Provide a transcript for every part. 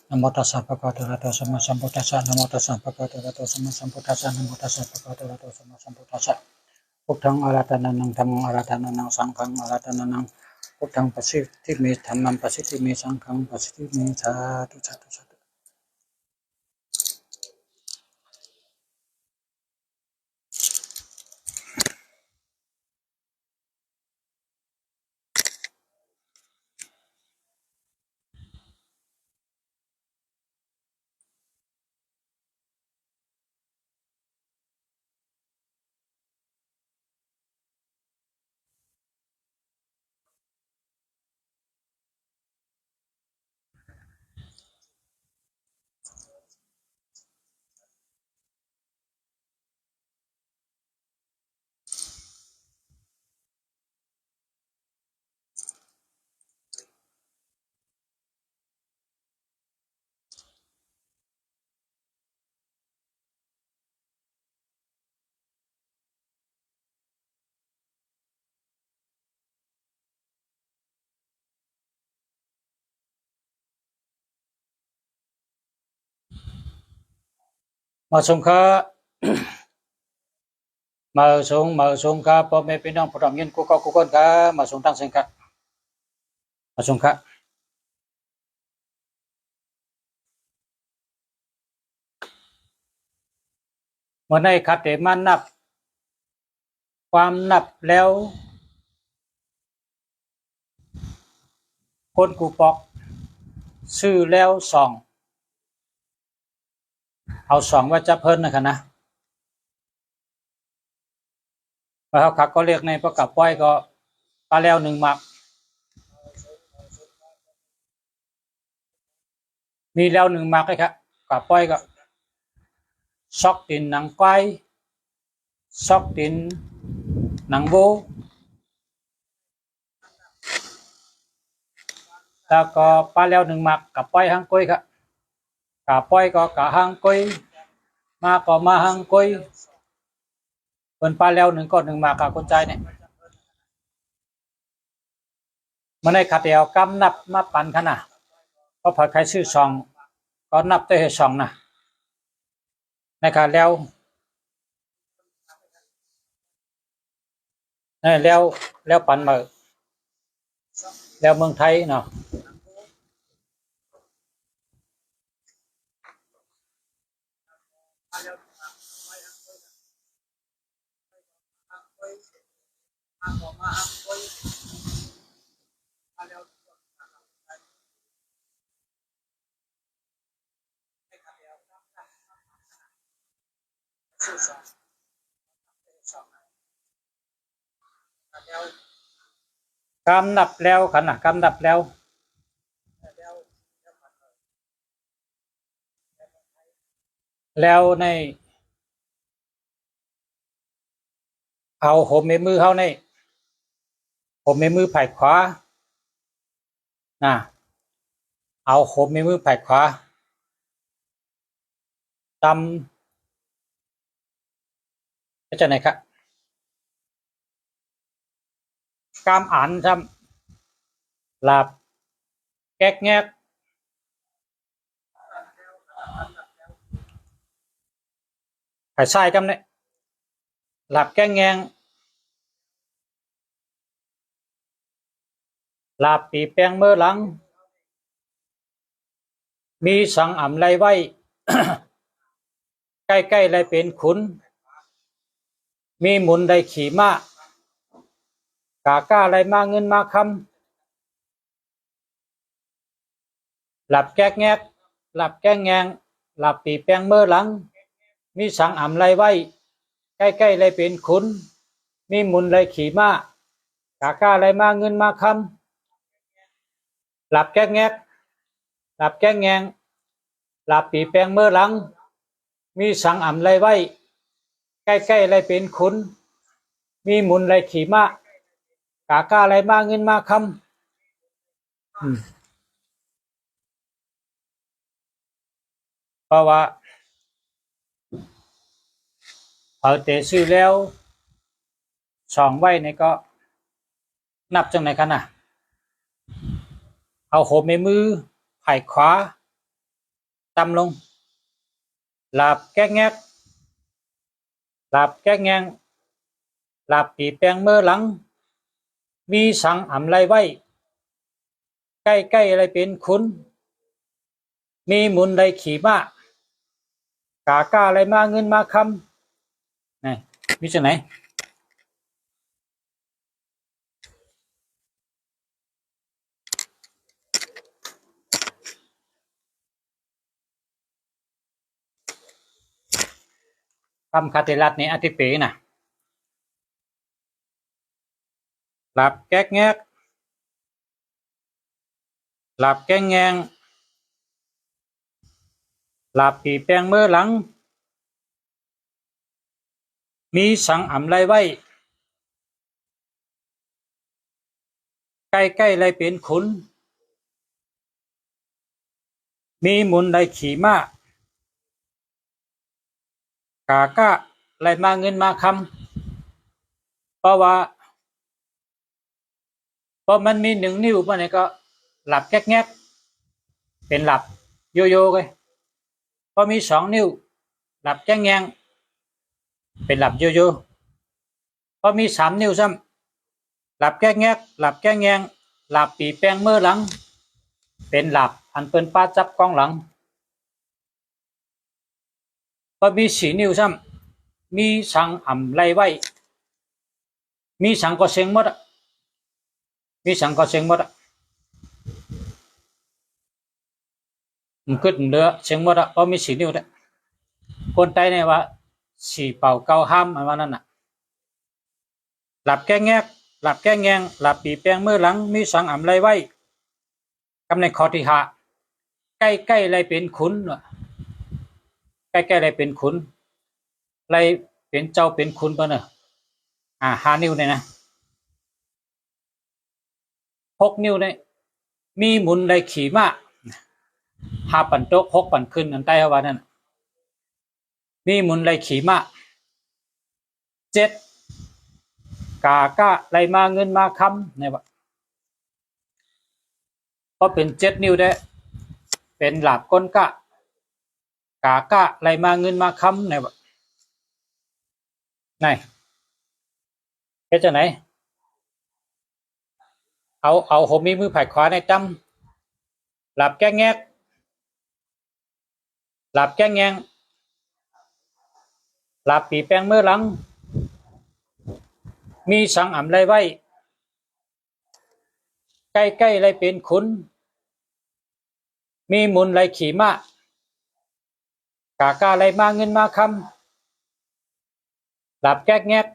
นะโมตัสสะภะคะวะโตอะระหะโตสัมมาสัมพุทธัสสะนะโมตัสสะภะคะวะโตอะระหะโตสัมมาสัมพุทธัสสะนะโมตัสสะภะคะวะโตอะระหะโตสัมมาสัมพุทธัสสะพุทธังอาราธนานังธัมมังอาราธนานังสังฆังอาราธนานังพุทธังปัสสิทธิเมธัมมังปัสสิทธิเมสังฆังปัสสิทธิเมสาธุสาธุสาธุมาสงฆ์มาสงฆ์พ่อแม่พี่น้องผู้ร่วมยินกูก็กูคนมาสงฆ์ตั้งสังฆะมาสงฆ์เมื่อในคัดเตมันนับความนับแล้วคนกูปอกซื้อแล้วสองเอาสองว่าจะเพิ่นนะคะนะแล้วเขาขักก็เรียกในประกับป้อยก็ปลาแล้วหนึ่งหมักมีแล้วหนึ่งหมักเลยครับกับป้อยก็ซอกตินหนังก้อยซอกตินหนังโบแล้วก็ปลาแล้วหนึ่งหมักกับป้อยหางก้อยครับกับป้อยก็กับหางก้อยมาก็มาหางก้อยเป็นปลาแล้วหนึ่งก็หนึ่งหมักกับคนใจเนี่ยมันในขัดเดียวกำนับมาปันขนาดเพราะผัดใครซื้อสองก็นับได้สองนะในขาแล้วแล้วปันมาแล้วเมืองไทยเนาะกำนับแล้วขนาดกำนับแล้วในเอาผมในมือเขาในผมในมือไผ่ขวานะเอาผมในมือไผ่ขวาตำก็จะไหนครับกามอ่านทำหลับแก๊กแงกไผ่ทรายกำเนี่ยหลับแก๊กแงงหลับปีแปงเมื่อหลังมีสังอ่ำไรไว้ ใกล้ๆไรเป็นขุนมีหมุนได้ขี่ม้ากาก้าไรมาเงินมาคำหลับแก๊กแงกหลับแก๊กแงงหลับปีแปงเมื่อหลังมีสังอ่ำไรไว้ใกล้ๆไรเป็นขุนมีหมุนไรขี่ม้ากาก้าไรมาเงินมาคำหลับแก๊กแงกหลับแก๊กแงงหลับปีแปงเมื่อหลังมีสังอ่ำไรไว้ใกล้ๆไรเป็นขุนมีหมุนไรขี่ม้ากาก้าไรมาเงินมาคำเพราะว่าเอาเตะซื้อแล้วสองไว้นี่ก็นับจังไหนกันนะเอาโหมในมือไผ่ขวา ต่ำลงหลับแก๊กแงกหลับแก๊กแงงหลับปีแปงเมื่อหลังมีสังอ่ำไรไว้ใกล้ใกล้อะไรเป็นคุณมีหมุนไรขี่มากาก้าอะไรมาเงินมาคำนี่มีจังไหนคำคาเตลัดนี่อธิเปนะหลับแก๊กแงกหลับแก๊กแงงหลับปีแปงเมื่อหลังมีสังอ่ำไรไว้ใกล้ใกล้ไรเป็นขุนมีหมุนไรขี่ม้ากาก้าไรมาเงินมาคำเพราะมันมี1 นิ้วมันก็หลับแก๊กแงกเป็นหลับโยโย่เลยพอมี2 นิ้วหลับแก๊กแงงเป็นหลับโยโย่พอมี3 นิ้วซ้ำหลับแก๊กแงกหลับแก๊กแงงหลับปีแปงเมื่อหลังเป็นหลับอันเปิ้นป้าจับกองหลังพอมี4 นิ้วซ้ำมีสังอ่ำไรไว้มีสังก็เซ็งหมดมีสังก็เซ็งหมดมันขึ้นเรือเซ็งหมดเพราะมี4 นิ้วได้คนไทยเนี่ยว่า4 เป่าเก้าห้ามอันว่านั่นน่ะหลับแก้แงกหลับแก้แงงหลับปีแปงเมื่อหลังมีสังอ่ำไรไว้กำในข้อที่5ใกล้ใกล้ไรเป็นขุนใกล้ใกล้ไรเป็นขุนไรเป็นเจ้าเป็นขุนปะเนอะ5 นิ้วเนี่ยนะ6 นิ้วเนี่ยมีหมุนไรขี่ม้า5 ปั่นโต๊ะ6 ปั่นขึ้นอันใต้ว่านั่นมีหมุนไรขี่ม้า7กาก้าไรมาเงินมาคำเนี่ยว่าเพราะเป็น7 นิ้วได้เป็นหลับก้นกะกาก้าไรมาเงินมาคำเนี่ยว่าไหนเฮ็ดจังไหนเอาผมมีมือไผ่ขวาในจำหลับแก้แงกหลับแก้แงงหลับปีแปงเมื่อหลังมีสังอ่ำไรไว้ใกล้ใกล้ไรเป็นขุนมีหมุนไรขี่ม้ากาก้าไรมาเงินมาคำหลับแก้แงก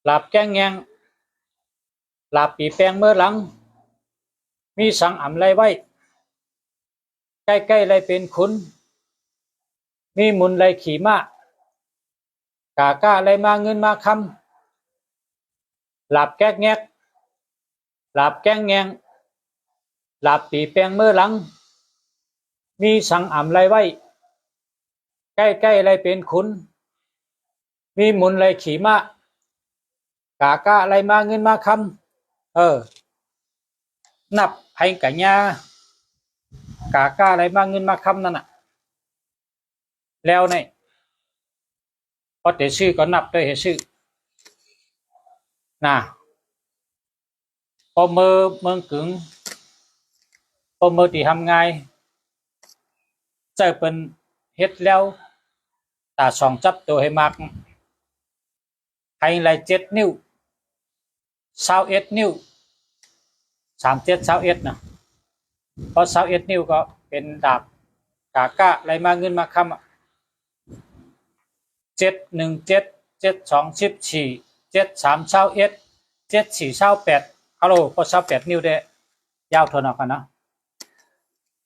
หลับแก้แงงหลับปีแปงเมื่อหลังมีสังอ่ำไรไว้ใกล้ใกล้ไรเป็นขุนมีหมุนไรขี่ม้ากาก้าไรมาเงินมาคำหลับแก้แงกหลับแก้แงงหลับปีแปงเมื่อหลังมีสังอ่ำไรไว้ใกล้ใกล้ไรเป็นขุนมีหมุนไรขี่ม้ากาก้าไรมาเงินมาคำนับให้กัญญากาก้าไรมาเงินมาคำนั่นน่ะแล้วเนี่ยพอเตชื่อก็นับด้วยเหตุชื่อนะพอเมืองกึ่งพอเมื่อที่ทำไงเจอเป็นเฮ็ดแล้วตาสองจับตัวให้มากให้ไร7 นิ้ว21 นิ้ว37 21นะเพราะ21 นิ้วก็เป็นดาบกาก้าไรมาเงินมาคำ7 1 7 7 2 14 7 3 21 7 4 28ฮัลโหลก็28 นิ้วได้ยาวเท่านั้นกันนะ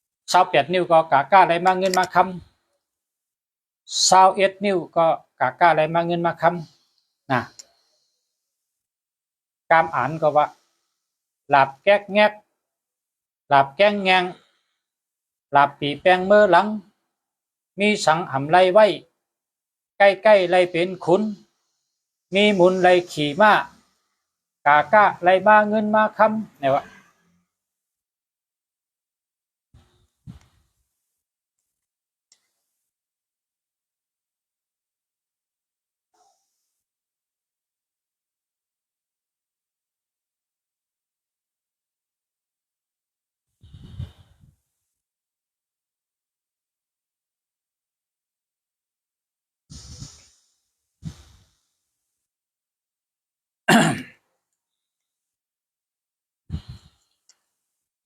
28 นิ้วก็กาก้าไรมาเงินมาคำ21 นิ้วก็กาก้าไรมาเงินมาคำนะกามอ่านก็ว่าหลับแก๊กแงกหลับแก้งแงงหลับปีแปงเมื่อหลังมีสังอ่ำไรไว้ใกล้ใกล้ไรเป็นขุนมีหมุนไรขี่ม้ากาก้าไรมาเงินมาคำเนี่ยว่า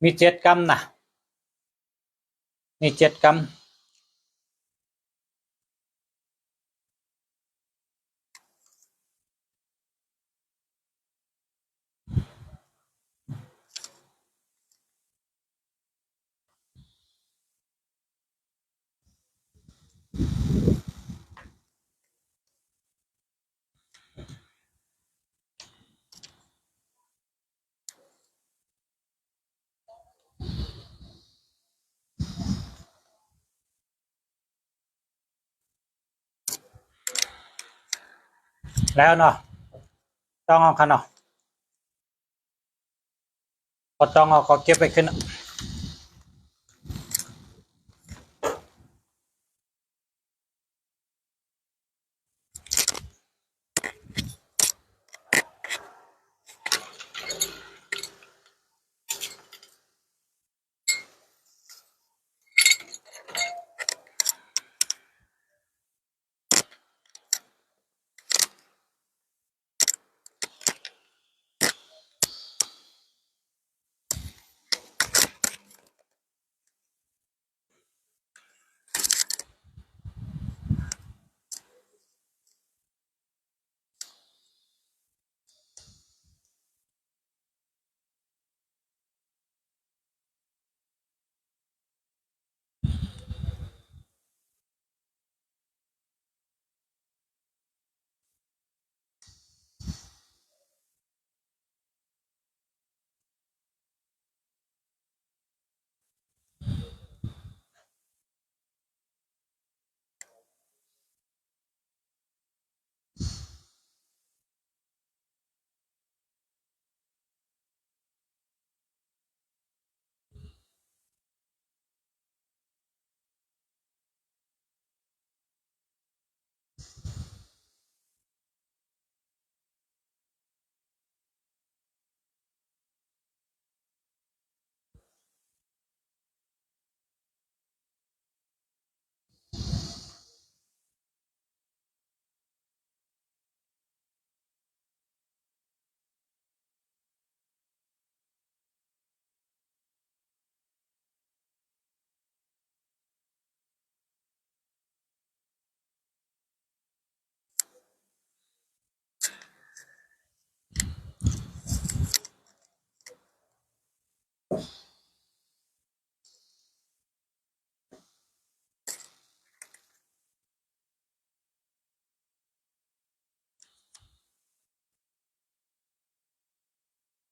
มี7 กรรมนะมี7 กรรมแล้วเนาะต้องเอาคันเนาะพอต้องเอาก็เก็บไปขึ้น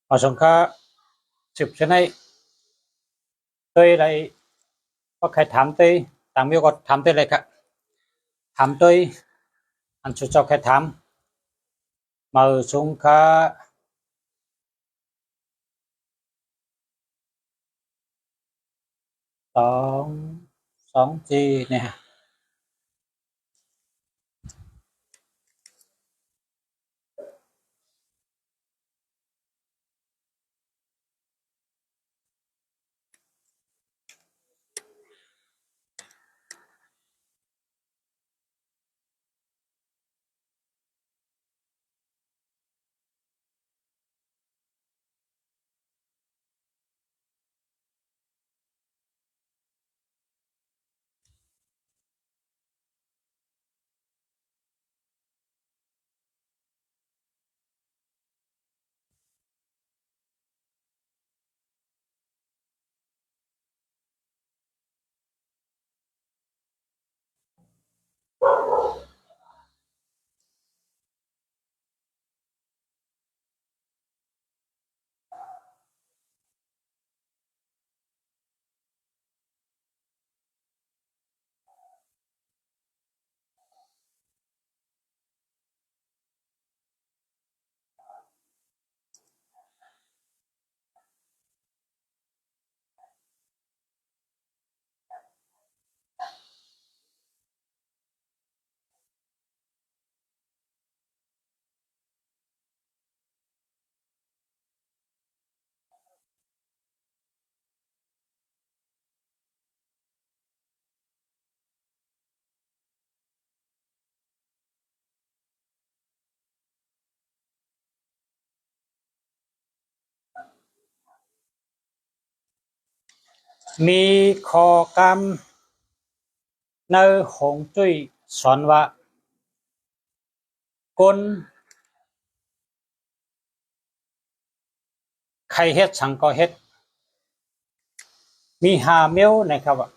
เอาสงค่า10 cho nên tôi lại có khai thám tôi tạm biệt có thám tôi lại cả thám tôi anh cho khai thám mở sungค่า2 2 Gเนี่ย มีข้อกรรมในหงจุ้ยสอนว่าคนใครเฮ็ดสังก็เฮ็ดมีหาเมียวนะครับว่า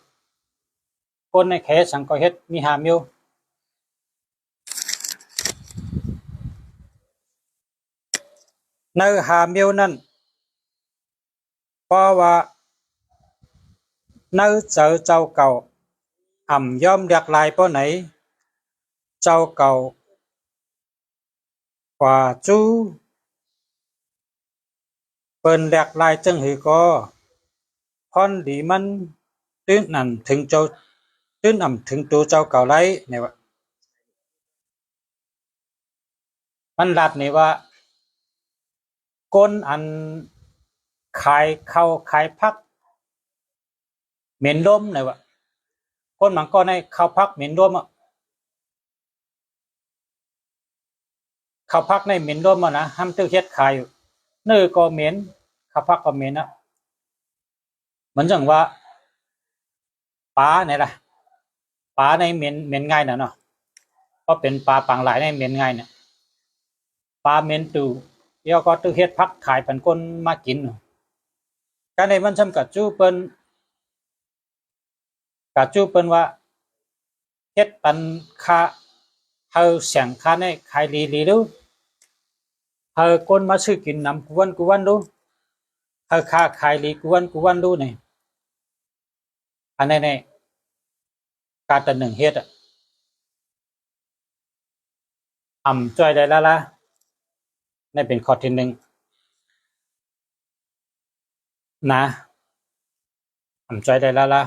คนในใครเฮ็ดสังก็เฮ็ดมีหาเมียวในหาเมียวนั้นเพราะว่าในเจอเจ้าเก่าย่อมเรียกลายเพราะไหนเจ้าเก่ากว่าจู้เปิ้นเรียกลายจังหือก็พรดีมันตื้นนั่นถึงเจ้าตื้นถึงตัวเจ้าเก่าไรเนี่ยว่ามันลัดนี่ว่าก้นอันขายเข้าขายพักเหม็นร่มเนี่ยว่าก้นมันก็ในเข้าพักเหม็นร่มอ่ะเข้าพักในเหม็นร่มอ่ะนะห้ามตื้อเฮ็ดขายอยู่เนื้อก็เหม็นเข้าพักก็เหม็นอ่ะเหมือนจังว่าปลาเนี่ยล่ะปลาในเหม็นเหม็นง่ายน่ะเนาะเพราะเป็นปลาปางหลายในเหม็นง่ายเนี่ยปลาเหม็นตูเดี๋ยวก็ตื้อเฮ็ดพักขายเป็นคนมากินการในมันทำกับจู้เปิ้นกับจู้เปิ้นว่าเฮ็ดปันค่าเฮาเสียงค่าในขายลีๆดูเฮาคนมาซื้อกินนำกวนดูเฮาค่าขายลีกวนดูนี่อันนี้การตะหนึ่งเฮ็ดจ้อยได้แล้วล่ะนี่เป็นข้อที่หนึ่งนะจ้อยได้แล้วล่ะ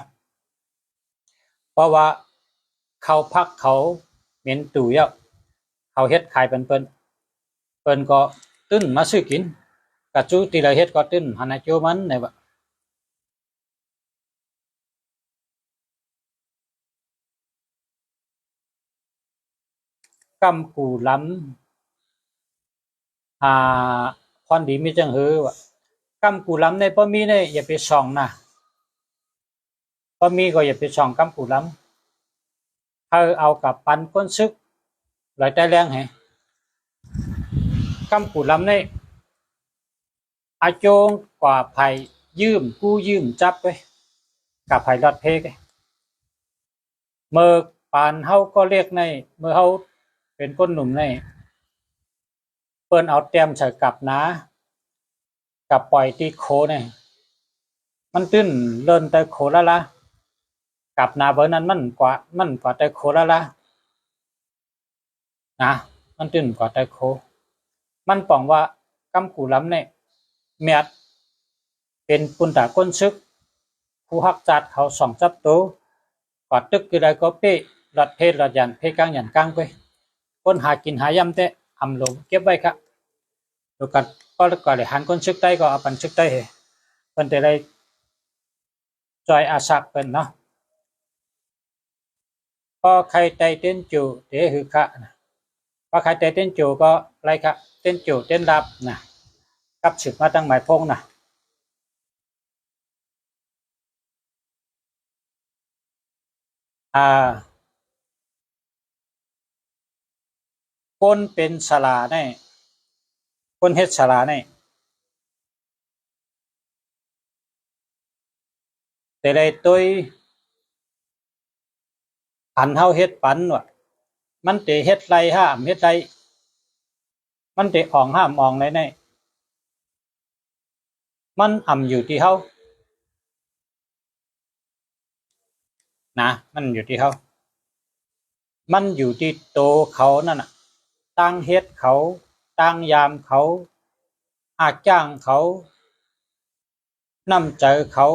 เพราะว่าเขาพักเขาเหม็นตู่เยอะเขาเฮ็ดขายเปิ้นก็ตื้นมาซื้อกินกะจูตีละเฮ็ดก็ตื้นหันโจมันนี่ว่ากำกูล้ำพรดีมีจังหือว่ากำกูล้ำในบ่มีในอย่าไปส่องนะบ่มีก็อย่าไปส่องกำกูล้ำเฮาเอากับปันก้นซึกหลายแต่แรงให้กำกูล้ำในอาโจงกว่าไผยืมกู้ยืมจับไปกับไผรอดเพกเมื่อปานเฮาก็เรียกในเมื่อเฮาเป็นคนหนุ่มในเปิ้นเอาแต้มใส่กับนะกับปล่อยตีโคเนี่ยมันตื้นเลินแต่โคละกับนาเบอร์นั้นมันกว่าแต่โคละนะมันตื้นกว่าแต่โคมันปองว่ากำกูล้ำเนี่ยเมียดเป็นปุนตาก้นซึกผู้ฮักจัดเขาสองจับโตกว่าตึกกี่ใดก็เป้หลอดเพศหลอดยันเพกลางยันกลางไปคนหากินหายำแต่ลงเก็บไว้ครับดูกันก็เลยหันก้นซึกใต้ก็เอาปันซึกใต้เหเพิ่นแต่ได้จอยอาศักเป็นเนาะก็ใครใจเต้นจูเตะหือคะนะก็ใครใจเต้นจูก็ไรครับเต้นจูเต้นรับนะกับศึกมาตั้งหมายพงนะคนเป็นสลาเนี่ยคนเฮ็ดสลาเนี่ยแต่ได้ตัวอันเฮาเฮ็ดปันว่ะมันเตเฮ็ดไรห้ามเฮ็ดไรมันเตอ่องห้ามอ่องไรเนี่ยมันอยู่ที่เฮานะมันอยู่ที่เฮามันอยู่ที่โตเขานั่นน่ะตั้งเฮ็ดเขาตั้งยามเขาอาจ้างเขานำใจเขา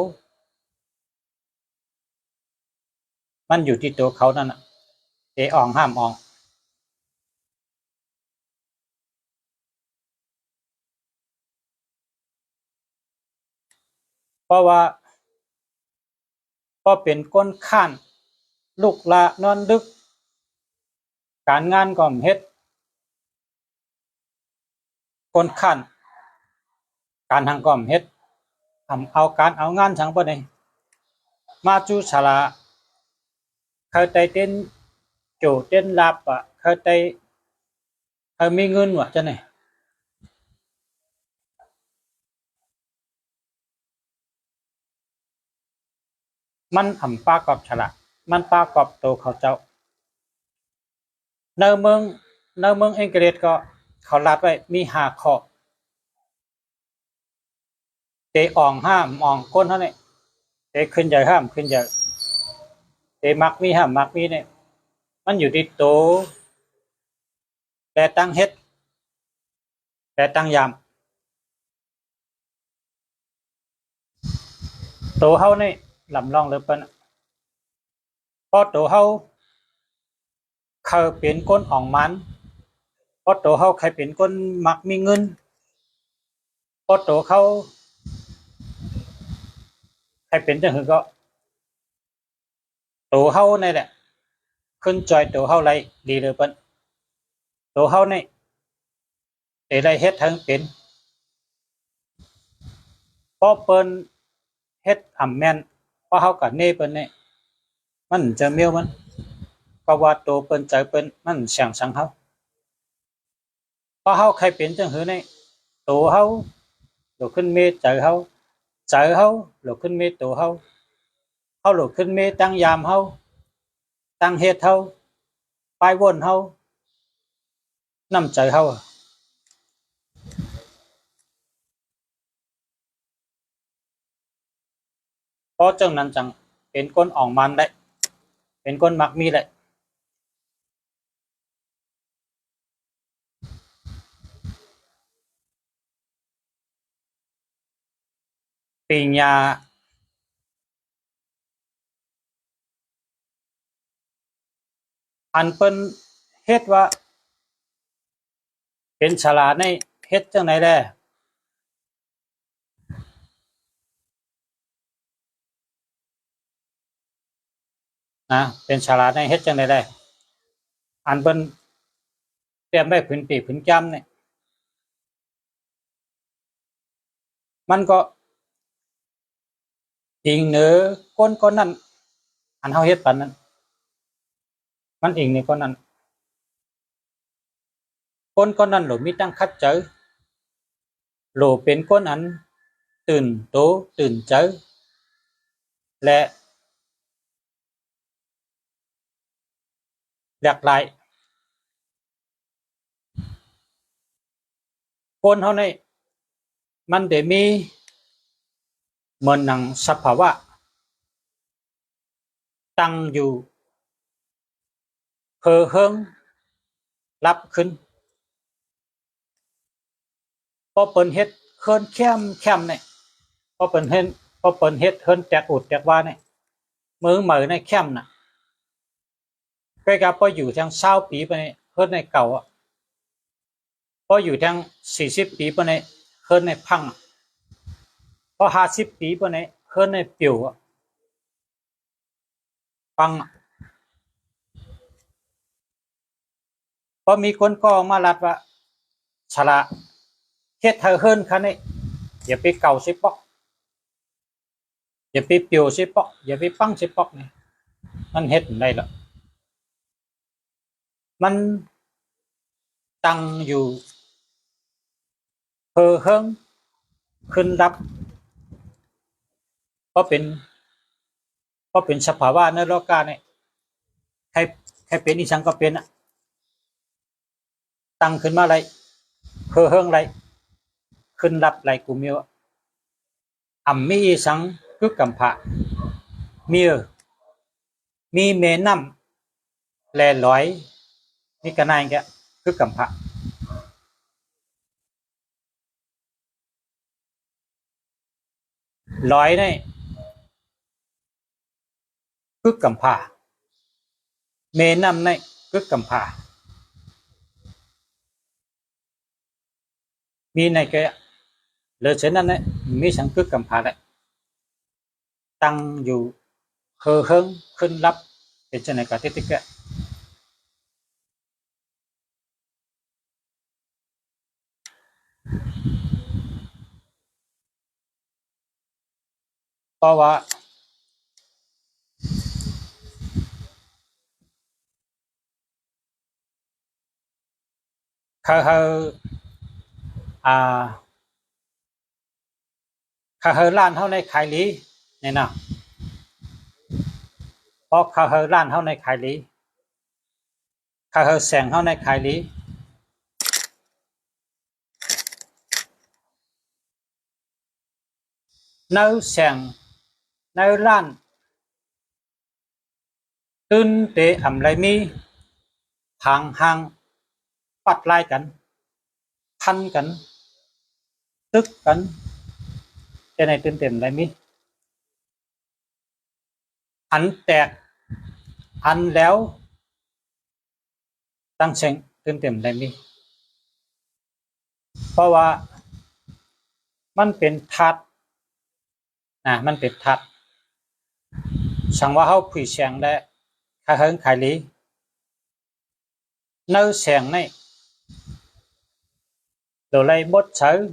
มันอยู่ที่ตัวเขานั่นน่ะเตอ่องห้ามอ่องเพราะว่าเป็นก้นข้านลูกละนอนดึกการงานก็เฮ็ดคนข้านการทางก็เฮ็ดเอาการเอางานทั้งบ่ได้ มาจูฉลาเขาใจเต้นโจเต้นลาบอ่ะเขาใจเขามีเงินวะจะไหนมันอ่ำปากอบฉลามันปากอบโตเขาเจ้าในเมืองในเมืองอังกฤษก็เขาลัดไว้มี5 ข้อเตะอ่องห้ามอ่องก้นเท่านี้เตะขึ้นใหญ่ห้ามขึ้นใหญ่เตะมักมีห้ามมักมีเนี่ยมันอยู่ที่โตแต่ตั้งเฮ็ดแต่ตั้งยามโตเฮานี่ลำลองเลยเปิ้นพอโตเฮาเขาเป็นก้นอ่องมันพอโตเฮาใครเป็นก้นมักมีเงินพอโตเขาใครเป็นจังหือก็โตเฮานี่แหละขึ้นจอยโตเฮาไรดีเลยเปิ้นโตเฮานี่ได้เฮ็ดทั้งเป็นพอเปิ้นเฮ็ดอ่ำแม่นพอเฮาก็เน่เปิ้นนี่มันจะเมียวมันก็ว่าโตเปิ้นใจเปิ้นมันเสียงสังเฮาพอเฮาใครเป็นจังหือนี่โตเฮาโลขึ้นเมใจเฮาโลขึ้นเมโตเฮาเฮาโลขึ้นเมตั้งยามเฮาตั้งเฮ็ดเฮาไปวนเฮานำใจเฮาเพราะจังนั้นจังเป็นคนอ่องมันได้เป็นคนมักมีได้ปีญญาอันเปิ้นเฮ็ดว่าเป็นฉลาดในเฮ็ดจังได๋แลนะเป็นฉลาดในเฮ็ดจังได๋แลอันเปิ้นเตรียมไว้ผืนปีผืนจำนี่มันก็อิงเหนือคนนั้นอันเฮาเฮ็ดปานนั้นมันอิงในคนนั้นคนนั้นโหลมีตั้งคัดเจอโหลเป็นคนอันตื่นโตตื่นเจอและหลากหลายคนเฮานี่มันได้มีเหมือนหนังสภาวะตั้งอยู่เพอเฮิงรับขึ้นพอเปิ้นเฮ็ดเคินแคมนี่พอเปิ้นเฮ็ดพอเปิ้นเฮ็ดเฮินแตกอุดแตกว่านี่มือเหมือในแคมน่ะใกล้กับพออยู่ทาง20ปีไปนี่เฮินในเก่าอ่ะพออยู่ทาง40ปีไปนี่เฮินในพังพอ50ปีไปนี่เฮินในปิวอ่ะฟังพอมีคนก็มาลัดว่าฉลาเฮ็ดให้เฮินคันนี้อย่าไปเก่าสิปอกอย่าไปปิวสิปอกอย่าไปปังสิปอกนี่มันเฮ็ดได้ละมันตั้งอยู่เพอเฮิงขึ้นรับเพราะเป็นสภาวะในโลกาเนี่ยใครเป็นอีสังก็เป็นอ่ะตั้งขึ้นมาอะไรเพอเฮิงอะไรขึ้นรับอะไรกูมีวอ่ำมีอีสังคือกำพะมีมีเมน้ำแลลอยนี่ก็นายแกคือกำพะลอยนี่คือกำพะเมน้ำนี่คือกำพะมีในแกเลยเช่นนั้นเนี่ยมีสังคือกำพะเลยตั้งอยู่เพอเฮิงขึ้นรับเป็นเช่นไหนก็ติดแกเพราะว่า เขาอ่าเขาล้านเท่าในขายลีเนี่ยนะเพราะเขาล้านเท่าในขายลีเขาแสงเท่าในขายลีเนื้อแสงเนื้อล้านตื่นเตะอำไรมีทางห่างปัดไล่กันพันกันตึกกันจะในตื่นเต็มไรมีอันแตกอันแล้วตั้งเสียงตื่นเต็มไรมีเพราะว่ามันเป็นทัดมันเป็นทัดสั่งว่าเขาผีแสงได้ขายเฮิงขายลีเนื้อแสงnày rồi lấy bốt sớ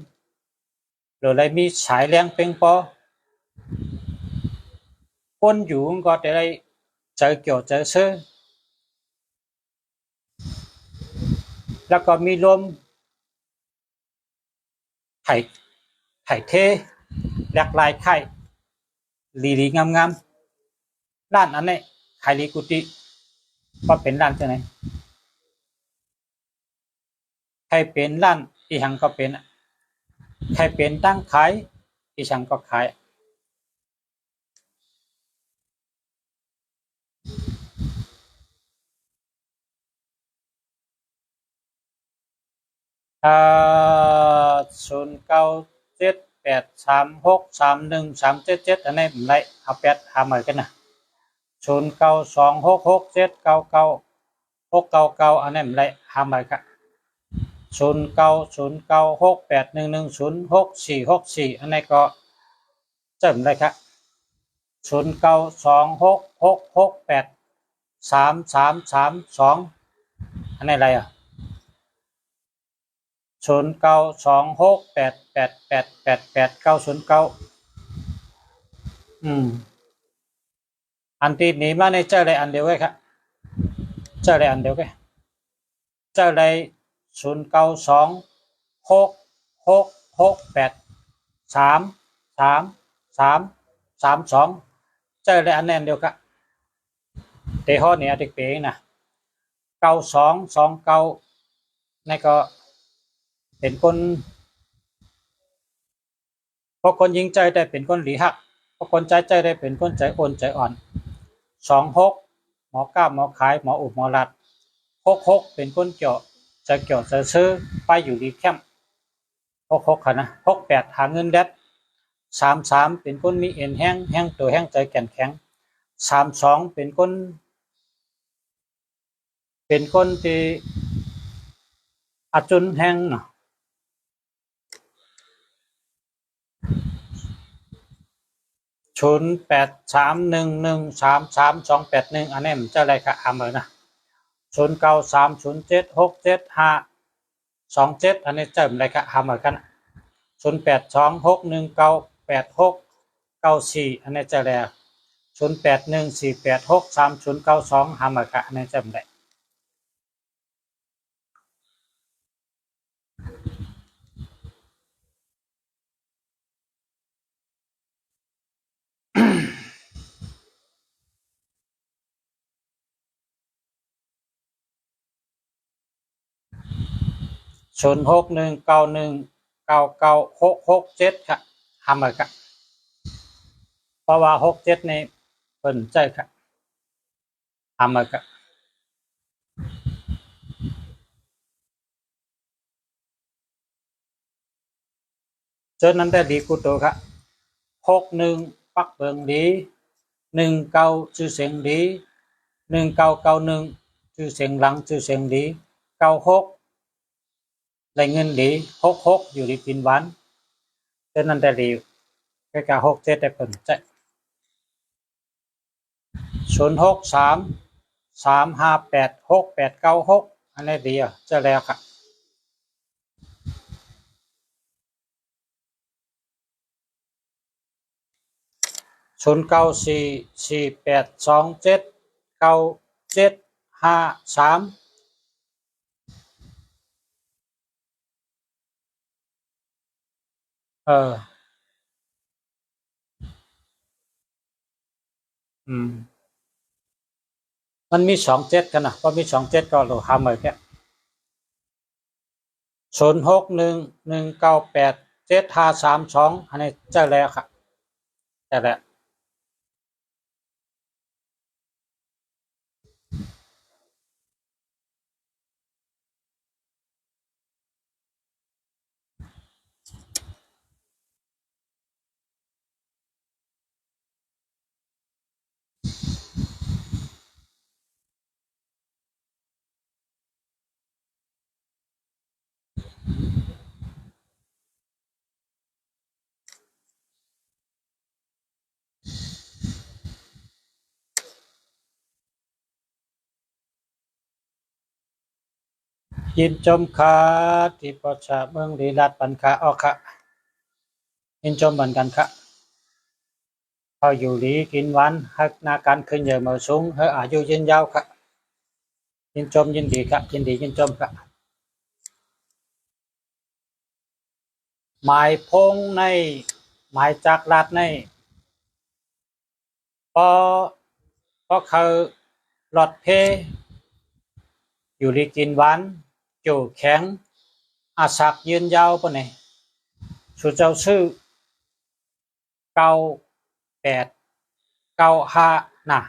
rồi lấy mi sải len ping po quân chủ có thể lấy chơi kiểu chơi sơ แล้วก็มีลมไถ่เทหลากหลายไข่ลีงามๆร้านอันนี้ไข่ลีกุฏิก็เป็นร้านที่ไหนใครเป็นร้านอีหังก็เป็นใครเป็นตั้งขายอีหังก็ขาย0978363137อันนี้ไม่เอาแปดหาเหมือนกันนะ0926679999อันนี้ไม่หาเหมือนกัน090968110644อันนี้ก็เจอเลยครับ0926668333อันนี้อะไรอ่ะ092688888909อันที่นี้มาในเจอเลยอันเดียวกันครับเจอเลยอันเดียวกันเจอเลย092666833332เจอเลยอันนี้อันเดียวกันแต่ห้อนี้เด็กเป๋นะ9229นี่ก็เป็นคนพอคนยิงใจได้เป็นคนหลีหักพอคนใจได้เป็นคนใจอ่อนใจอ่อน26หมอกล้าหมอขายหมออุบหมอรัด66เป็นคนเกี่ยวจะเกี่ยวจะซื้อไปอยู่ดีแคมป์66ค่ะนะ68หาเงินแดด33เป็นคนมีเอ็นแห้งตัวแห้งใจแข็งแข็ง32เป็นคนที่อาจุนแห้งเนาะ0831133281อันนี้มันจะอะไรคะเหมือนนะ0930767527อันนี้จะอะไรคะเหมือนกัน0826198694อันนี้จะอะไร0814863092เหมือนกันอันนี้จะอะไร0619199667ค่ะทำเลยค่ะเพราะว่า67นี่เป็นใจค่ะทำเลยค่ะเจอนั้นได้ดีกูตัวค่ะ61ปักเบิงดี19ชื่อเสียงดี1991ชื่อเสียงหลังชื่อเสียงดี96ได้เงินดี66อยู่ดีกินหวานเจอนั้นได้ดีแค่กะ67ได้ผลใจ0633586896อันนี้ดีอ่ะเจอแล้วค่ะ0944827973 เอออืมมันมี27กันนะพอมี27ก็เราหาเหมือนแค่0611987532อันนี้เจอแล้วครับเจอแล้วยินจมคาที่ปชาเมืองลีรัดปันคาออกค่ะยินจมเหมือนกันค่ะเขาอยู่หลีกินหวันฮักนาการขึ้นเยอะมาสูงเฮออายุยืนยาวค่ะยินจมยินดีค่ะยินดียินจมค่ะหมายพงในหมายจากรัดในพอพอเขาหลอดเพอยู่หลีกินหวันจู่แข็งอาศักยืนยาวปะเนี่ยสุเจ้าชื่อเก้าแปด95น่ะ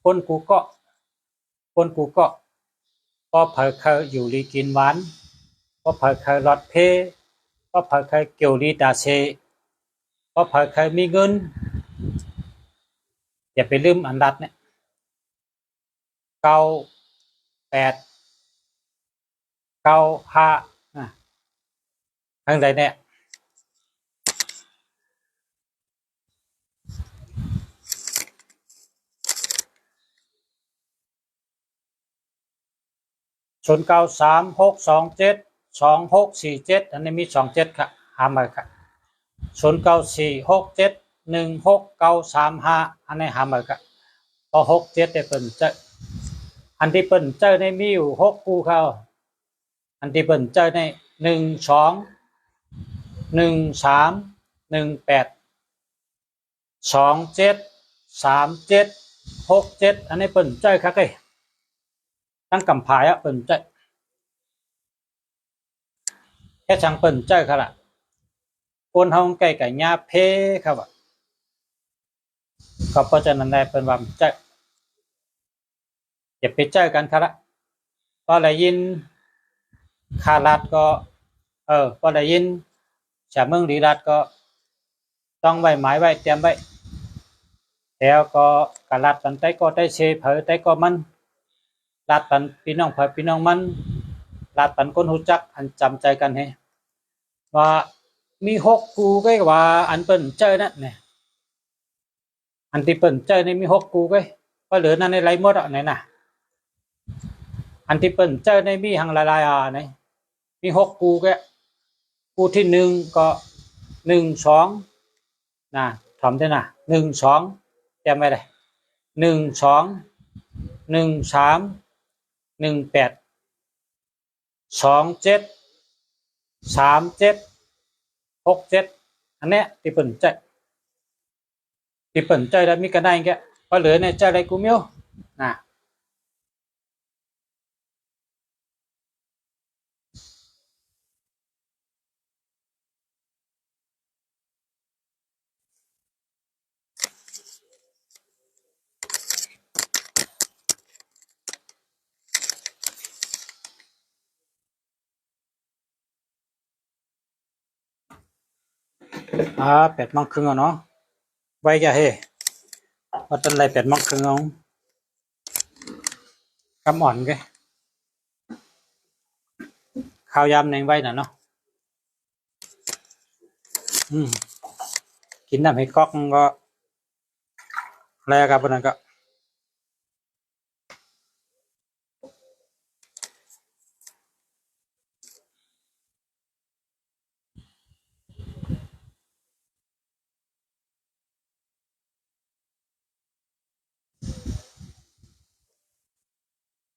คนกูก็คนกูก็พอเผยเคยอยู่ลีกินหวานพอเผยเคยรถเพพอเผยเคยเกี่ยวลีตาเซพอเผยเคยมีเงินอย่าไปลืมอันดับเนี่ย9895ทั้งใดเนี่ย0936272647อันนี้มี27ค่ะหามาค่ะ0946716935อันนี้หามาค่ะพอ67ได้เปิ่นเจออันที่เปิ่นเจอในมีอยู่6กูเขาอันที่เปิ่นเจอใน121318273767อันนี้เปิ่นเจอครับเอ้ยตั้งกำพายอ่ะเปิ่นเจอแค่ช่างเปิ่นเจอครับล่ะคนเฮาใกล้กับญาเพครับอ่ะก็เพราะฉะนั้นได้เปิ่นว่าเจออย่าไปเจอกันครับละพอได้ยินคารัดก็พอได้ยินชาเมืองดีรัดก็ต้องไว้หมายไว้เตรียมไว้แล้วก็กรัดปันไตก็ได้เชเผยไตก็มันรัดปันพี่น้องเผยพี่น้องมันรัดปันคนหูจักอันจำใจกันให้ว่ามี6กูก็ว่าอันเปิ้นเจอนั่นเนี่ยอันที่เปิ้นเจอนี่มี6กูก็ก็เหลือนั่นในไรหมดอ่ะไหนน่ะอันที่เปิ้นเจอในมีหังหลายๆไหนมี6กูก็กูที่1ก็12นะทำได้น่ะ12จำไว้เลย12 13 182737 67อันเนี้ยที่เปิ่นใจที่เปิ่นใจแล้วมีกันได้แกพอเหลือเนี่ยใจอะไรกูมิ้วนะ8:30อ่ะเนาะไว้แกเฮ้ว่าต้นไร8:30เอาคำอ่อนแกข้าวยำในไว้น่ะเนาะอืมกินน้ำให้ก๊อกก็แล้วกับพนันก็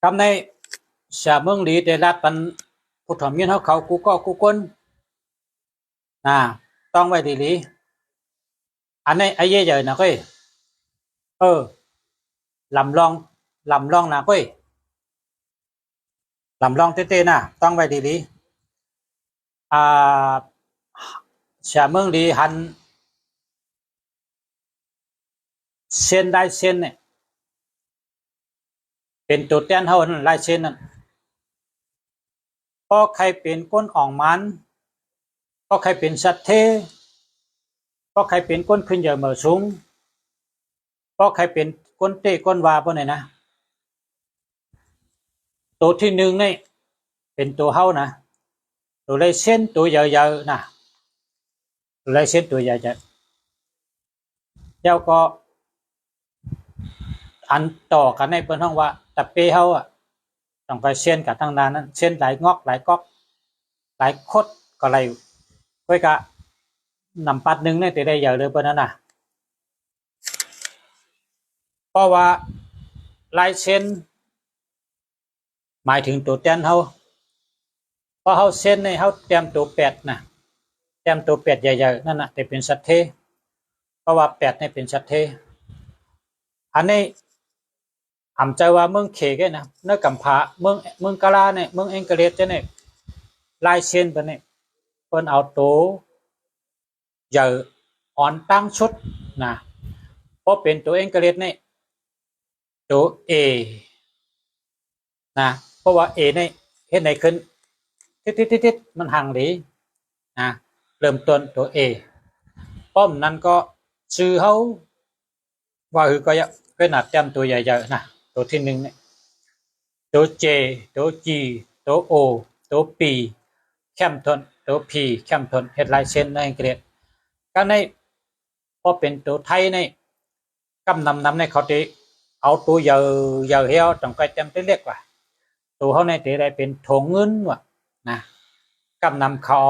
คำในชาเมืองดีได้รัดปันผู้ถ่อมเมียนเขากูก็กูก้น นะต้องไว้ดีๆอันนี้ไอ้เย่เจอนะก้อยลำลองนะก้อยลำลองเต้ๆนะต้องไว้ดีๆเสียเมืองดีหันเส้นได้เส้นเนี่ยเป็นตัวแทนเฮานั่นลายเส้นนั่นพอใครเป็นก้นอ่องมันพอใครเป็นสัตว์เทพอใครเป็นก้นขึ้นเหยื่อเหมือสูงพอใครเป็นก้นเต้ก้นวาพวกไหนนะตัวที่หนึ่งนี่เป็นตัวเฮานะตัวลายเส้นตัวใหญ่ๆนะตัวลายเส้นตัวใหญ่ๆแล้วก็อันต่อกันในเปิ้นห้องว่าตะเปเฮาต้องไปเส้นกับทางด้านนั้นเส้นหลายงอกหลายก๊อกหลายคดก็ไรก้อยกะนำปัดหนึ่งเนี่ยแต่ได้ใหญ่เลยเปิ้นนั้นน่ะเพราะว่าลายเส้นหมายถึงตัวแทนเฮาพอเฮาเส้นในเฮาเตรียมตัวแปดนะเตรียมตัวแปดใหญ่ๆนั่นน่ะแต่เป็นสัตว์เทเพราะว่าแปดนี่เป็นสัตว์เทอันนี้อำใจว่าเมืองเขกนะเนื้อกำพาเมืองกะลาเนี่ยเมืองเองกะเลียจะเนี่ยลายเส้นเปิ้นเนี่ยเปิ้นเอาตัวใหญ่อ่อนตั้งชุดนะพอเป็นตัวเองกะเลียเนี่ยตัวเอนะเพราะว่าเอเนี่ยเฮ็ดไหนขึ้นทิดมันห่างดีนะเริ่มต้นตัวเอป้อมนั้นก็ชื่อเฮาว่าคือก็เป็นหน้าเต็มตัวใหญ่ๆนะตัวที่หนึ่งเนี่ยตัวเจตัวจีตัวโอตัวปีแคมทนตัวพีแคมทนเฮ็ดลายเส้นในอังกฤษก็ในพอเป็นตัวไทยในกำนำในเขาจะเอาตัวใหญ่เหี่ยวต้องไปเต็มเรียกว่าตัวเขาในตีได้เป็นถงเงินว่ะนะกำนำเขา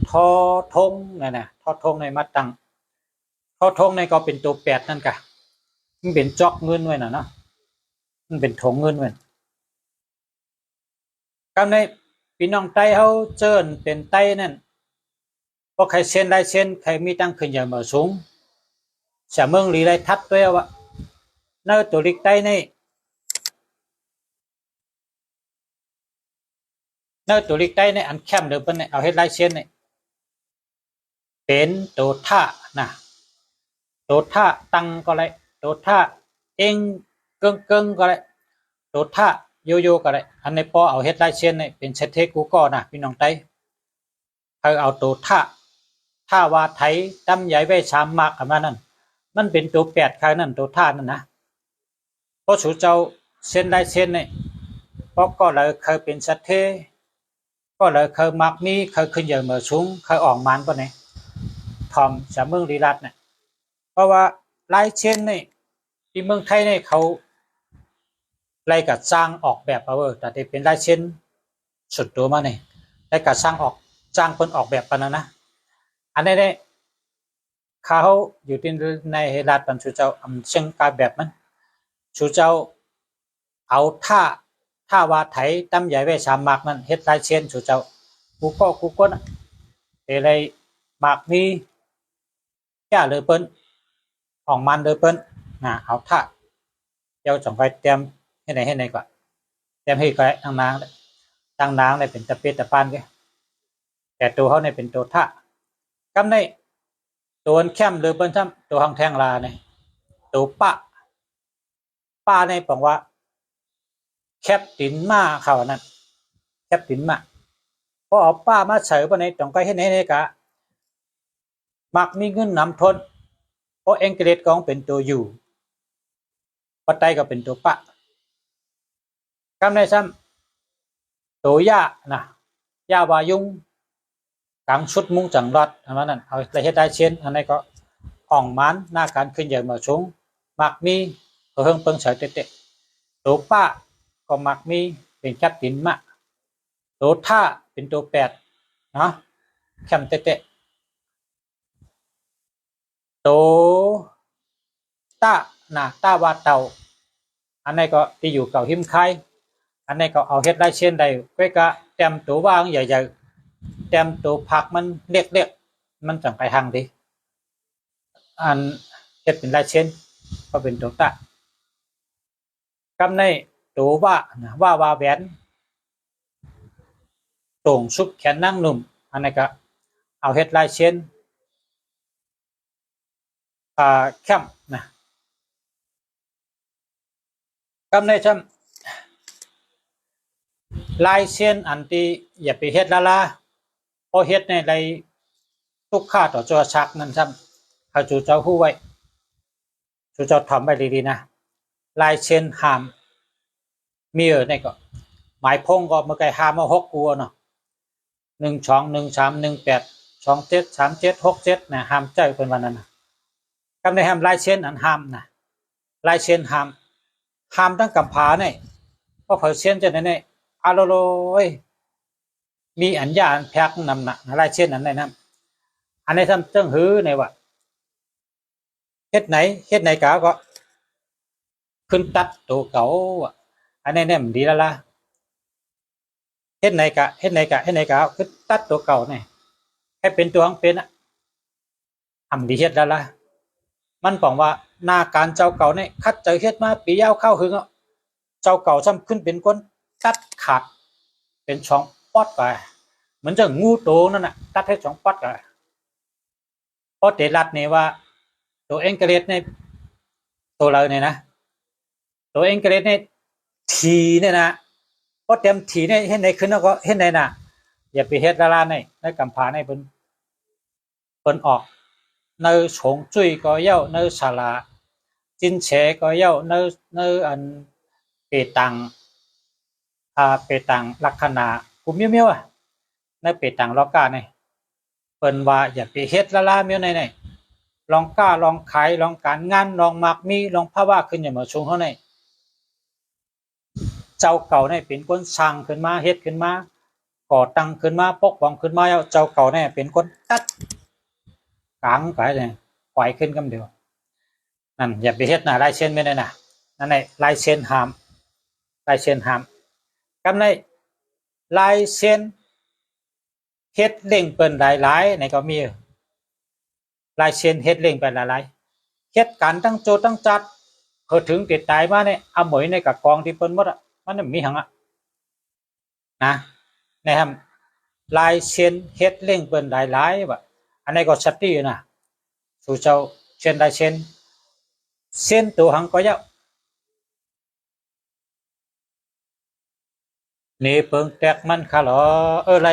ทอทงนี่นะทอทงในมาตังทอทงในก็เป็นตัวแปดนั่นกะมันเป็นจอกเงินไว้น่ะเนาะมันเป็นถงเงินไว้กำในพี่น้องไต้เขาเจิ้นเป็นไต้นั่นพอใครเส้นได้เส้นใครมีตั้งขึ้นอย่างเหมาะสมเสียเมืองหลีได้ทัดด้วยว่าเนื้อตัวเล็กไต้นี่เนื้อตัวเล็กไต้นี่อันแคมเดิมเป็นเอาเฮ็ดลายเส้นนี่เป็นตัวท่านะตัวท่าตังก็เลยตัวท่าเองเกิงก็เลยตัวท่าโยโย่ก็เลยอันในพอเอาเฮ็ดลายเส้นนี่เป็นเซตเทกูก็นะพี่น้องไต้เอาตัวท่าว่าไทยตำใหญ่ไว้3มักอันนั้นมันเป็นตัวแปดครั้งนั่นตัวท่านั่นนะเพราะสูเจ้าเส้นได้เส้นนี่เพราะก็เลยเคยเป็นสัตเทก็เลยเคยมักมีเคยขึ้นใหญ่เหมือสูงเคยออกมันปะเนี่ยทอมจากเมืองลีรัตเนี่ยเพราะว่าลายเส้นนี่ที่เมืองไทยนี่เขาไล่กับสร้างออกแบบเอาแต่ที่เป็นลายเส้นสุดตัวมาเนี่ยไล่กับสร้างคนออกแบบปะนะอันนี้เนี่ยเขาอยู่ที่ในรัฐปันชูเจ้าเชิงการแบบมันชูเจ้าเอาท่าว่าไทยตั้มใหญ่ไว้3มักนั้นเฮ็ดลายเส้นชูเจ้ากูก็อะไรมักมีแก่เลยเปิ้นออกมันเลยเปิ้นเอาท่าเจ้าจงไปเตรียมให้ไหนก่อนเตรียมให้ก็ตั้งนางได้เป็นตะเปียตะปานแกแต่ตัวเขาเนี่ยเป็นตัวท่ากำในตัวแคมหรือเปิ้นทำตัวหางแทงลาเนี่ยตัวป้าในบอกว่าแคปตินมาเขานั่นแคปตินมาพอเอาป้ามาเฉยปะในต้องไปให้ไหนกะมักมีเงินนำทนเพราะอังกฤษก็เป็นตัวอยู่ปัตไตก็เป็นตัวป้ากำในซ้ำตัวยานะยาวายุงกังชุดมุ้งจังรอดอันนั้นเอาไปเฮ็ดได้เช่นอันนี้ก็อ่องมันหน้าการขึ้นใหญ่มาสูงมักมีเพิ่งเปิงเฉยเตะตัวป้าก็มักมีเป็นแคปตินมาตัวท่าเป็นตัวแปดเนาะแคมเตะตัวต้าวาเต่าอันนี้ก็ที่อยู่เก่าหิมไข่อันนี้ก็เอาเฮ็ดได้เช่นใดก็เต็มตัวว่างใหญ่ๆเต็มตัวผักมันเล็ก มันจังไปทางดิอันเฮ็ดเป็นลายเส้นก็เป็นตัวตะกำในตัวว่าแหวนตรงซุปแขนนั่งนุ่มอันนี้ก็เอาเฮ็ดลายเส้นเข้มนะกำในจำลายเส้นอันที่อย่าไปเฮ็ดละพอเฮ็ดในไรทุกค่าต่อจอชักนั่นจำเขาจูเจ้าหู้ไว้จูเจ้าทำไว้ดีๆนะลายเส้นหามมีนี่ก็หมายพงก็เมื่อไก่หามมา6กัวเนาะ1 2 1 3 1 8 2 7 3 7 6 7นะหามใจเป็นวันนั้นนะกำในหามลายเส้นอันหามนะลายเส้นหามตั้งกำผาเนี่ยเพราะเผยเส้นจะไหนเนี่ยอาโลโลมีอันยาอันแพกนำหนักลายเส้นอันไหนนะอันไหนทำจังหื้อในว่าเฮ็ดไหนกะก็ขึ้นตัดตัวเก่าอันนี้เนี่ยมันดีแล้วล่ะเฮ็ดไหนกะขึ้นตัดตัวเก่าเนี่ยให้เป็นตัวของเป็นทำดีเฮ็ดแล้วล่ะมันบอกว่าหน้าการเจ้าเก่าเนี่ยคัดเจอเฮ็ดมาปียาวเข้าหึงเจ้าเก่าซ้ำขึ้นเป็นก้นตัดขาดเป็นช่องปอดไปเหมือนจะงูโตนั่นน่ะตัดให้ช่องปอดกันเพราะเตลัดเนี่ยว่าตัวเองกระเด็ดในตัวเราเนี่ยนะตัวเองกระเด็ดในทีเนี่ยนะเพราะเต็มทีเนี่ยเห็นในขึ้นแล้วก็เห็นในน่ะอย่าไปเฮ็ดละลานในกำผาในเปิ้นออกในฉงจุ้ยก็เย้าในศาลาจินเฉก็เย้าในอันเปตังเปตังลักษณะกุมเมียวอ่ะในเปตังลอกาเนี่ยเปิ้นว่าอย่าไปเฮ็ดละลาเมียวในลองกล้าลองขายลองการงานลองมักมีลองภาวะขึ้นอย่ามาชงเฮาในเจ้าเก่าเนี่ยเป็นคนสร้างขึ้นมาเฮ็ดขึ้นมาก่อตั้งขึ้นมาปกป้องขึ้นมาเจ้าเก่าเนี่ยเป็นคนตัดกลางไปเลยปล่อยขึ้นกำเดียวนั่นอย่าไปเฮ็ดนะลายเส้นไม่ได้นะนั่นแหละลายเส้นหามกำในลายเส้นเฮ็ดเล่งเปิ้นหลายๆในก็มีลายเส้นเฮ็ดเล่งไปหลายๆเฮ็ดการตั้งโจตั้งจัดพอถึงติดตายมาเนี่ยเอาหมวยในกับกองที่เปิ้นหมดอ่ะมันมีหังอ่ะนะนะครับลายเส้นเฮ็ดเล่งเปิ้นหลายๆแบบอันนี้ก็ชัดดีนะสู่เจ้าเช่นลายเส้นตัวหังก็เยอะนี่เปิงแตกมันค่ะเหรออะไร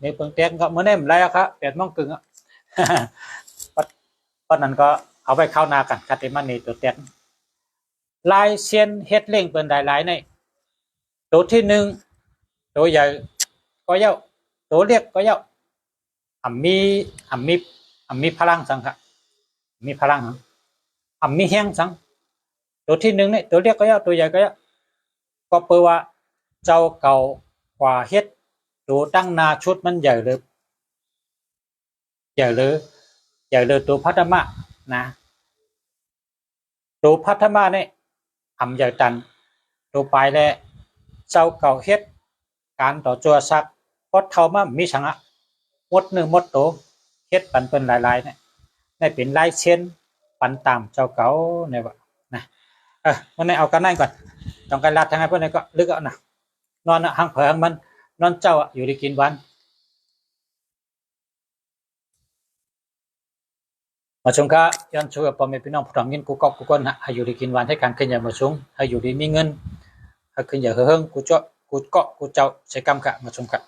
นี่เปิงแตกก็เมื่อนี่มันไรอะครับ8 โมงครึ่งอ่ะเพราะนั้นก็เอาไปเข้านากันคาติมันนี่ตัวแตกลายเส้นเฮ็ดเล่งเป็นหลายๆในตัวที่1ตัวใหญ่ก็เยอะตัวเล็กก็เยอะมีพลังสังค่ะมีพลังมีแห้งสังตัวที่1เนี่ยตัวเล็กก็เยอะตัวใหญ่ก็เยอะก็เปว่าเจ้าเก่ากว่าเฮ็ดตัวตั้งนาชุดมันใหญ่เลยตัวพัฒมะนะตัวพัฒมะเนี่ยใหญ่ตันตัวปลายแล้วเจ้าเก่าเฮ็ดการต่อจัวซักพอเท่ามามีสังอะหมด1หมดโตเฮ็ดปันเป็นหลายๆเนี่ยได้เป็นลายเส้นปันตามเจ้าเก่าเนี่ยว่านะวันนี้เอากันนั่นก่อนต้องการลาดทางไหนเพื่อนก็ลึกเอานะนอนหังเผยหังมันนอนเจ้าอยู่ได้กินวันมาชมค่ะย้อนช่วยพ่อแม่พี่น้องผู้ทำเงินกูกอบกูก้นนะให้อยู่ได้กินวันให้การขึ้นอย่ามาชงให้อยู่ได้มีเงินให้ขึ้นอย่าเฮืองกูเจาะกูเกาะกูเจ้าใช้กรรมค่ะมาชมค่ะ